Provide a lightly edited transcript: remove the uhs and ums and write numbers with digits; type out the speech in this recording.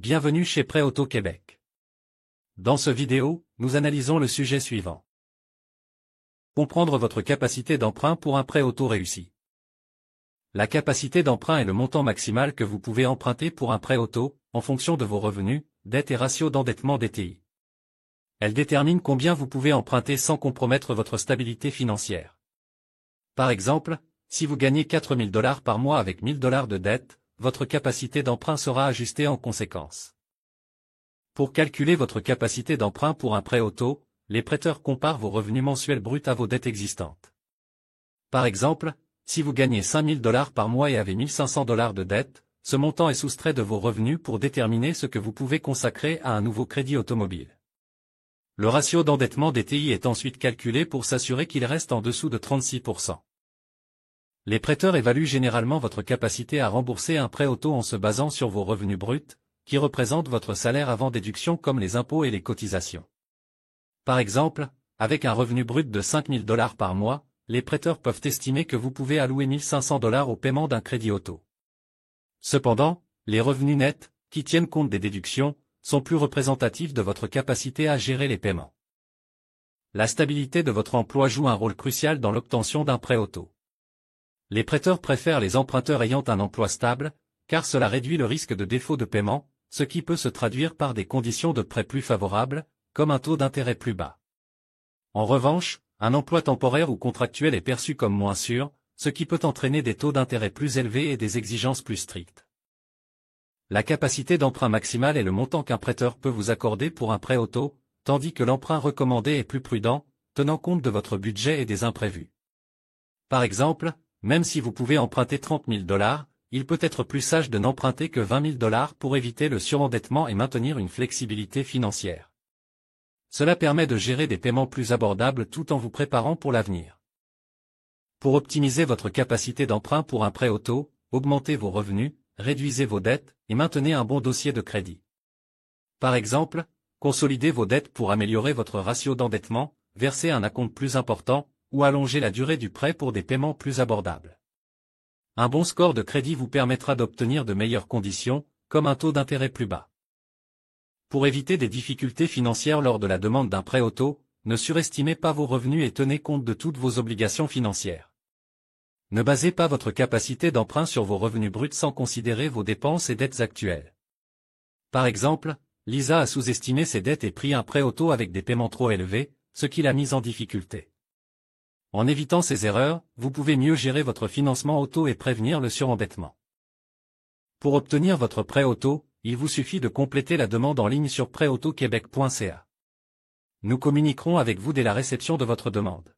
Bienvenue chez Prêt Auto Québec. Dans ce vidéo, nous analysons le sujet suivant. Comprendre votre capacité d'emprunt pour un prêt auto réussi. La capacité d'emprunt est le montant maximal que vous pouvez emprunter pour un prêt auto, en fonction de vos revenus, dettes et ratios d'endettement DTI. Elle détermine combien vous pouvez emprunter sans compromettre votre stabilité financière. Par exemple, si vous gagnez 4 000 $ par mois avec 1 000 $ de dette, votre capacité d'emprunt sera ajustée en conséquence. Pour calculer votre capacité d'emprunt pour un prêt auto, les prêteurs comparent vos revenus mensuels bruts à vos dettes existantes. Par exemple, si vous gagnez 5 000 $ par mois et avez 1 500 $ de dette, ce montant est soustrait de vos revenus pour déterminer ce que vous pouvez consacrer à un nouveau crédit automobile. Le ratio d'endettement DTI est ensuite calculé pour s'assurer qu'il reste en dessous de 36%. Les prêteurs évaluent généralement votre capacité à rembourser un prêt auto en se basant sur vos revenus bruts, qui représentent votre salaire avant déduction comme les impôts et les cotisations. Par exemple, avec un revenu brut de 5 000 $ par mois, les prêteurs peuvent estimer que vous pouvez allouer 1 500 $ au paiement d'un crédit auto. Cependant, les revenus nets, qui tiennent compte des déductions, sont plus représentatifs de votre capacité à gérer les paiements. La stabilité de votre emploi joue un rôle crucial dans l'obtention d'un prêt auto. Les prêteurs préfèrent les emprunteurs ayant un emploi stable, car cela réduit le risque de défaut de paiement, ce qui peut se traduire par des conditions de prêt plus favorables, comme un taux d'intérêt plus bas. En revanche, un emploi temporaire ou contractuel est perçu comme moins sûr, ce qui peut entraîner des taux d'intérêt plus élevés et des exigences plus strictes. La capacité d'emprunt maximale est le montant qu'un prêteur peut vous accorder pour un prêt auto, tandis que l'emprunt recommandé est plus prudent, tenant compte de votre budget et des imprévus. Par exemple, même si vous pouvez emprunter 30 000 $, il peut être plus sage de n'emprunter que 20 000 $ pour éviter le surendettement et maintenir une flexibilité financière. Cela permet de gérer des paiements plus abordables tout en vous préparant pour l'avenir. Pour optimiser votre capacité d'emprunt pour un prêt auto, augmentez vos revenus, réduisez vos dettes et maintenez un bon dossier de crédit. Par exemple, consolidez vos dettes pour améliorer votre ratio d'endettement, versez un acompte plus important, ou allonger la durée du prêt pour des paiements plus abordables. Un bon score de crédit vous permettra d'obtenir de meilleures conditions, comme un taux d'intérêt plus bas. Pour éviter des difficultés financières lors de la demande d'un prêt auto, ne surestimez pas vos revenus et tenez compte de toutes vos obligations financières. Ne basez pas votre capacité d'emprunt sur vos revenus bruts sans considérer vos dépenses et dettes actuelles. Par exemple, Lisa a sous-estimé ses dettes et pris un prêt auto avec des paiements trop élevés, ce qui l'a mise en difficulté. En évitant ces erreurs, vous pouvez mieux gérer votre financement auto et prévenir le surendettement. Pour obtenir votre prêt auto, il vous suffit de compléter la demande en ligne sur prêtautoquebec.ca. Nous communiquerons avec vous dès la réception de votre demande.